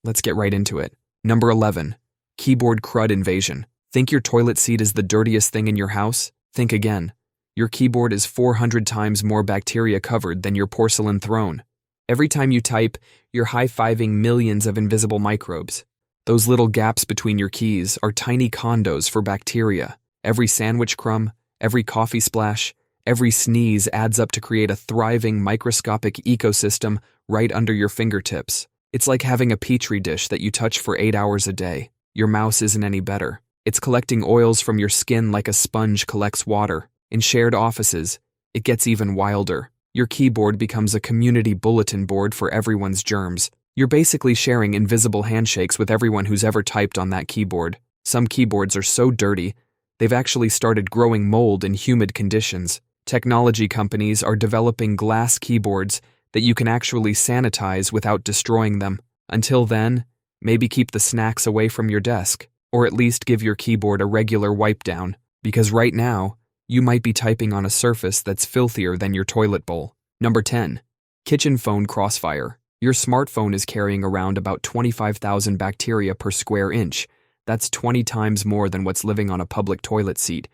Let's get right into it. Number 11. Keyboard crud invasion. Think your toilet seat is the dirtiest thing in your house? Think again. Your keyboard is 400 times more bacteria covered than your porcelain throne. Every time you type, you're high-fiving millions of invisible microbes. Those little gaps between your keys are tiny condos for bacteria. Every sandwich crumb, every coffee splash, every sneeze adds up to create a thriving microscopic ecosystem right under your fingertips. It's like having a petri dish that you touch for 8 hours a day. Your mouse isn't any better. It's collecting oils from your skin like a sponge collects water. In shared offices, it gets even wilder. Your keyboard becomes a community bulletin board for everyone's germs. You're basically sharing invisible handshakes with everyone who's ever typed on that keyboard. Some keyboards are so dirty, they've actually started growing mold in humid conditions. Technology companies are developing glass keyboards that you can actually sanitize without destroying them. Until then, maybe keep the snacks away from your desk, or at least give your keyboard a regular wipe down, because right now, you might be typing on a surface that's filthier than your toilet bowl. Number 10. Kitchen phone crossfire. Your smartphone is carrying around about 25,000 bacteria per square inch. That's 20 times more than what's living on a public toilet seat.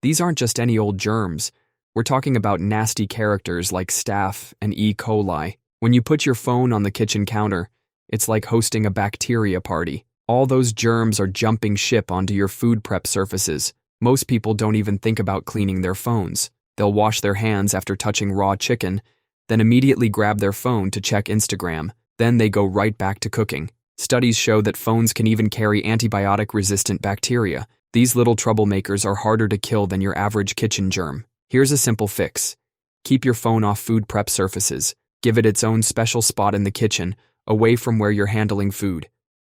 These aren't just any old germs. We're talking about nasty characters like staph and E. coli. When you put your phone on the kitchen counter, it's like hosting a bacteria party. All those germs are jumping ship onto your food prep surfaces. Most people don't even think about cleaning their phones. They'll wash their hands after touching raw chicken, then immediately grab their phone to check Instagram. Then they go right back to cooking. Studies show that phones can even carry antibiotic-resistant bacteria. These little troublemakers are harder to kill than your average kitchen germ. Here's a simple fix. Keep your phone off food prep surfaces. Give it its own special spot in the kitchen, away from where you're handling food.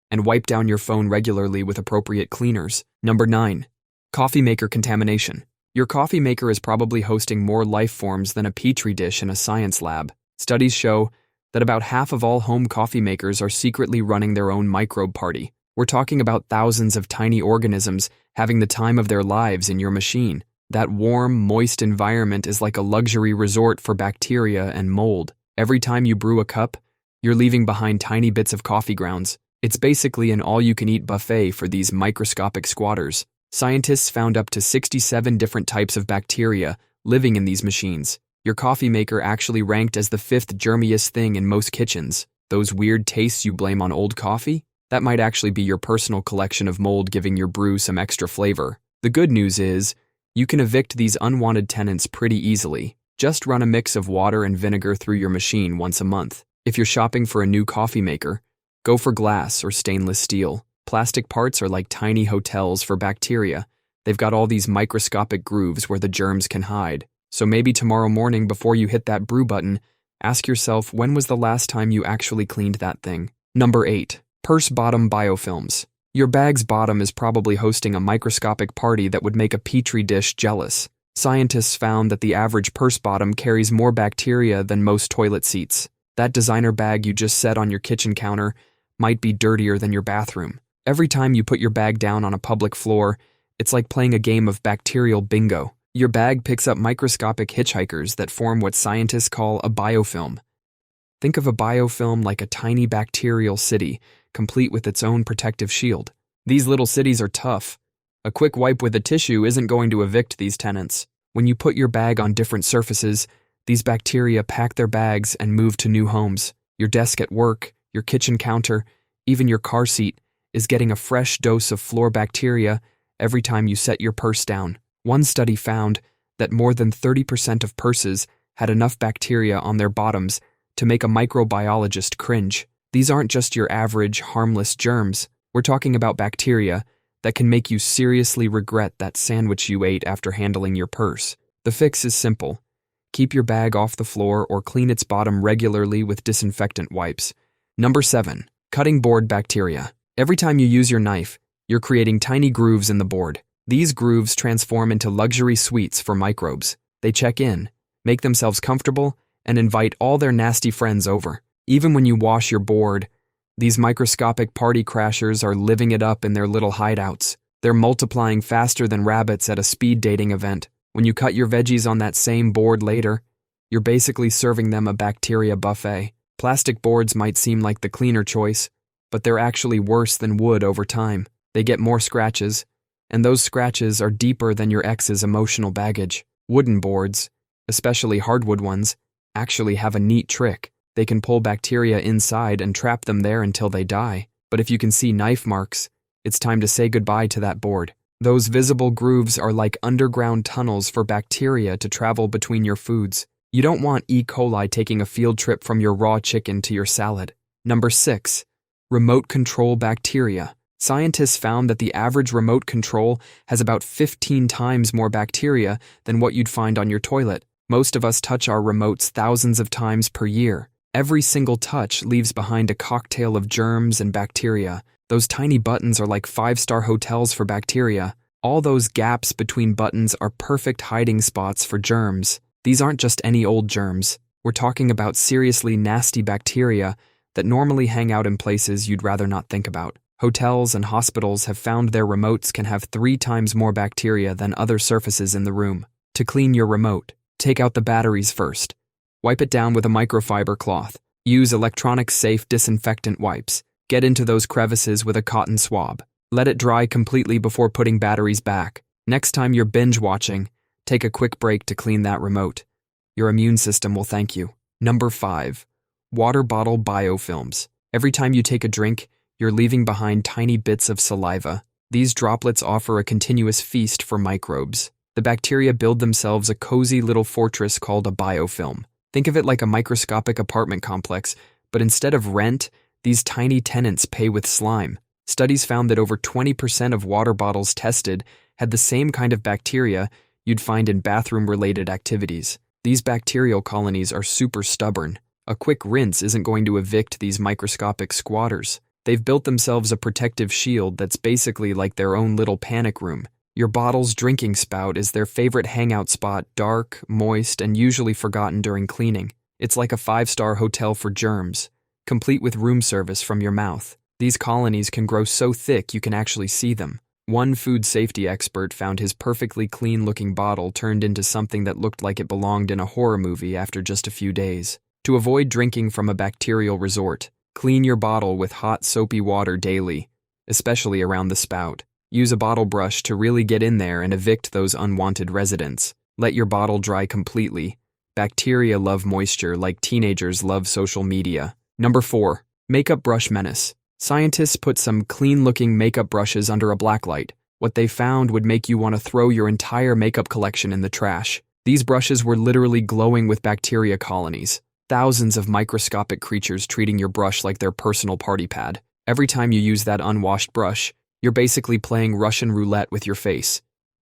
And wipe down your phone regularly with appropriate cleaners. Number 9. Coffee maker contamination. Your coffee maker is probably hosting more life forms than a petri dish in a science lab. Studies show that about half of all home coffee makers are secretly running their own microbe party. We're talking about thousands of tiny organisms having the time of their lives in your machine. That warm, moist environment is like a luxury resort for bacteria and mold. Every time you brew a cup, you're leaving behind tiny bits of coffee grounds. It's basically an all-you-can-eat buffet for these microscopic squatters. Scientists found up to 67 different types of bacteria living in these machines. Your coffee maker actually ranked as the 5th germiest thing in most kitchens. Those weird tastes you blame on old coffee? That might actually be your personal collection of mold giving your brew some extra flavor. The good news is, you can evict these unwanted tenants pretty easily. Just run a mix of water and vinegar through your machine once a month. If you're shopping for a new coffee maker, go for glass or stainless steel. Plastic parts are like tiny hotels for bacteria. They've got all these microscopic grooves where the germs can hide. So maybe tomorrow morning before you hit that brew button, ask yourself when was the last time you actually cleaned that thing. Number 8. Purse bottom biofilms. Your bag's bottom is probably hosting a microscopic party that would make a petri dish jealous. Scientists found that the average purse bottom carries more bacteria than most toilet seats. That designer bag you just set on your kitchen counter might be dirtier than your bathroom. Every time you put your bag down on a public floor, it's like playing a game of bacterial bingo. Your bag picks up microscopic hitchhikers that form what scientists call a biofilm. Think of a biofilm like a tiny bacterial city, complete with its own protective shield. These little cities are tough. A quick wipe with a tissue isn't going to evict these tenants. When you put your bag on different surfaces, these bacteria pack their bags and move to new homes. Your desk at work, your kitchen counter, even your car seat is getting a fresh dose of floor bacteria every time you set your purse down. One study found that more than 30% of purses had enough bacteria on their bottoms to make a microbiologist cringe. These aren't just your average, harmless germs. We're talking about bacteria that can make you seriously regret that sandwich you ate after handling your purse. The fix is simple. Keep your bag off the floor or clean its bottom regularly with disinfectant wipes. Number 7. Cutting board bacteria. Every time you use your knife, you're creating tiny grooves in the board. These grooves transform into luxury suites for microbes. They check in, make themselves comfortable, and invite all their nasty friends over. Even when you wash your board, these microscopic party crashers are living it up in their little hideouts. They're multiplying faster than rabbits at a speed dating event. When you cut your veggies on that same board later, you're basically serving them a bacteria buffet. Plastic boards might seem like the cleaner choice, but they're actually worse than wood over time. They get more scratches, and those scratches are deeper than your ex's emotional baggage. Wooden boards, especially hardwood ones, actually have a neat trick. They can pull bacteria inside and trap them there until they die. But if you can see knife marks, it's time to say goodbye to that board. Those visible grooves are like underground tunnels for bacteria to travel between your foods. You don't want E. coli taking a field trip from your raw chicken to your salad. Number 6. Remote control bacteria. Scientists found that the average remote control has about 15 times more bacteria than what you'd find on your toilet. Most of us touch our remotes thousands of times per year. Every single touch leaves behind a cocktail of germs and bacteria. Those tiny buttons are like 5-star hotels for bacteria. All those gaps between buttons are perfect hiding spots for germs. These aren't just any old germs. We're talking about seriously nasty bacteria that normally hang out in places you'd rather not think about. Hotels and hospitals have found their remotes can have 3 times more bacteria than other surfaces in the room. To clean your remote, take out the batteries first. Wipe it down with a microfiber cloth. Use electronics-safe disinfectant wipes. Get into those crevices with a cotton swab. Let it dry completely before putting batteries back. Next time you're binge-watching, take a quick break to clean that remote. Your immune system will thank you. Number 5. Water bottle biofilms. Every time you take a drink, you're leaving behind tiny bits of saliva. These droplets offer a continuous feast for microbes. The bacteria build themselves a cozy little fortress called a biofilm. Think of it like a microscopic apartment complex, but instead of rent, these tiny tenants pay with slime. Studies found that over 20% of water bottles tested had the same kind of bacteria you'd find in bathroom-related activities. These bacterial colonies are super stubborn. A quick rinse isn't going to evict these microscopic squatters. They've built themselves a protective shield that's basically like their own little panic room. Your bottle's drinking spout is their favorite hangout spot, dark, moist, and usually forgotten during cleaning. It's like a 5-star hotel for germs, complete with room service from your mouth. These colonies can grow so thick you can actually see them. One food safety expert found his perfectly clean-looking bottle turned into something that looked like it belonged in a horror movie after just a few days. To avoid drinking from a bacterial resort, clean your bottle with hot, soapy water daily, especially around the spout. Use a bottle brush to really get in there and evict those unwanted residents. Let your bottle dry completely. Bacteria love moisture like teenagers love social media. Number 4. Makeup brush menace. Scientists put some clean-looking makeup brushes under a blacklight. What they found would make you want to throw your entire makeup collection in the trash. These brushes were literally glowing with bacteria colonies. Thousands of microscopic creatures treating your brush like their personal party pad. Every time you use that unwashed brush, you're basically playing Russian roulette with your face,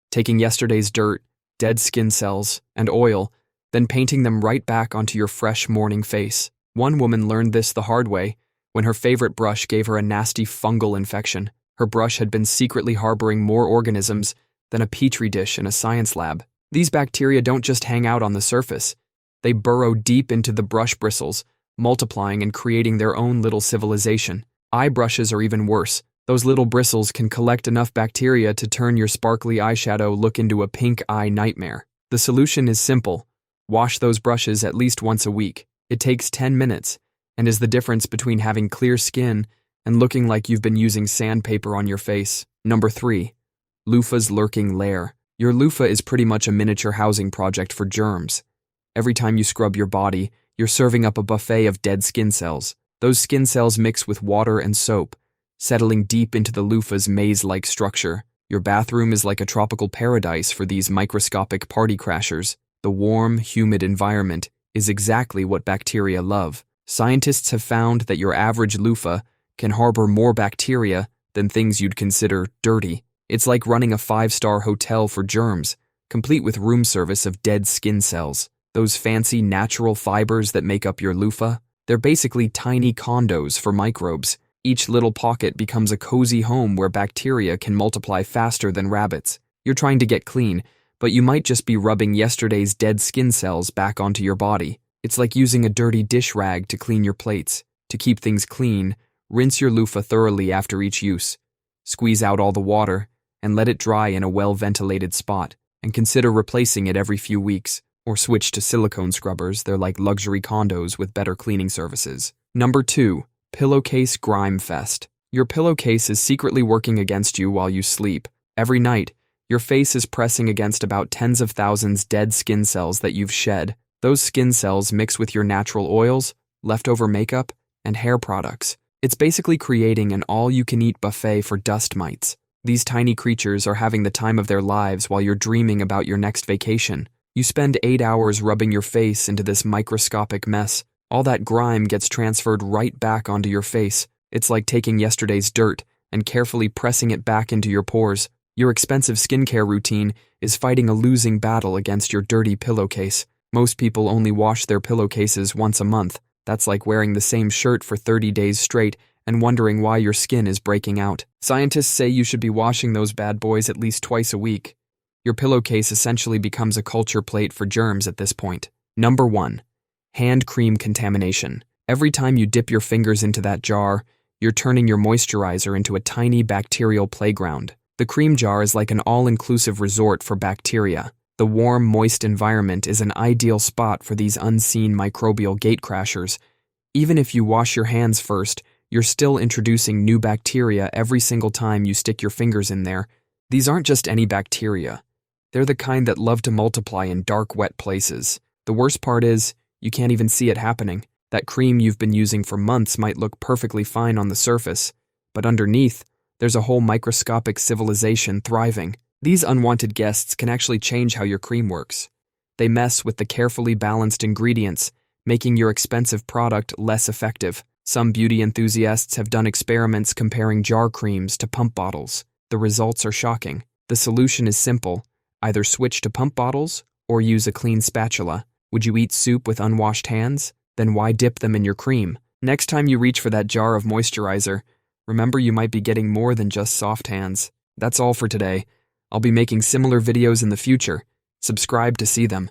taking yesterday's dirt, dead skin cells, and oil, then painting them right back onto your fresh morning face. One woman learned this the hard way when her favorite brush gave her a nasty fungal infection. Her brush had been secretly harboring more organisms than a petri dish in a science lab. These bacteria don't just hang out on the surface. They burrow deep into the brush bristles, multiplying and creating their own little civilization. Eye brushes are even worse. Those little bristles can collect enough bacteria to turn your sparkly eyeshadow look into a pink eye nightmare. The solution is simple. Wash those brushes at least once a week. It takes 10 minutes, and is the difference between having clear skin and looking like you've been using sandpaper on your face. Number 3. Loofah's lurking lair. Your loofah is pretty much a miniature housing project for germs. Every time you scrub your body, you're serving up a buffet of dead skin cells. Those skin cells mix with water and soap, settling deep into the loofah's maze-like structure. Your bathroom is like a tropical paradise for these microscopic party crashers. The warm, humid environment is exactly what bacteria love. Scientists have found that your average loofah can harbor more bacteria than things you'd consider dirty. It's like running a 5-star hotel for germs, complete with room service of dead skin cells. Those fancy natural fibers that make up your loofah, they're basically tiny condos for microbes. Each little pocket becomes a cozy home where bacteria can multiply faster than rabbits. You're trying to get clean, but you might just be rubbing yesterday's dead skin cells back onto your body. It's like using a dirty dish rag to clean your plates. To keep things clean, rinse your loofah thoroughly after each use. Squeeze out all the water and let it dry in a well-ventilated spot, and consider replacing it every few weeks, or switch to silicone scrubbers. They're like luxury condos with better cleaning services. Number 2. Pillowcase Grime Fest. Your pillowcase is secretly working against you while you sleep. Every night, your face is pressing against about tens of thousands dead skin cells that you've shed. Those skin cells mix with your natural oils, leftover makeup, and hair products. It's basically creating an all-you-can-eat buffet for dust mites. These tiny creatures are having the time of their lives while you're dreaming about your next vacation. You spend 8 hours rubbing your face into this microscopic mess. All that grime gets transferred right back onto your face. It's like taking yesterday's dirt and carefully pressing it back into your pores. Your expensive skincare routine is fighting a losing battle against your dirty pillowcase. Most people only wash their pillowcases once a month. That's like wearing the same shirt for 30 days straight and wondering why your skin is breaking out. Scientists say you should be washing those bad boys at least twice a week. Your pillowcase essentially becomes a culture plate for germs at this point. Number 1. Hand cream contamination. Every time you dip your fingers into that jar, you're turning your moisturizer into a tiny bacterial playground. The cream jar is like an all-inclusive resort for bacteria. The warm, moist environment is an ideal spot for these unseen microbial gatecrashers. Even if you wash your hands first, you're still introducing new bacteria every single time you stick your fingers in there. These aren't just any bacteria. They're the kind that love to multiply in dark, wet places. The worst part is, you can't even see it happening. That cream you've been using for months might look perfectly fine on the surface, but underneath, there's a whole microscopic civilization thriving. These unwanted guests can actually change how your cream works. They mess with the carefully balanced ingredients, making your expensive product less effective. Some beauty enthusiasts have done experiments comparing jar creams to pump bottles. The results are shocking. The solution is simple. Either switch to pump bottles or use a clean spatula. Would you eat soup with unwashed hands? Then why dip them in your cream? Next time you reach for that jar of moisturizer, remember you might be getting more than just soft hands. That's all for today. I'll be making similar videos in the future. Subscribe to see them.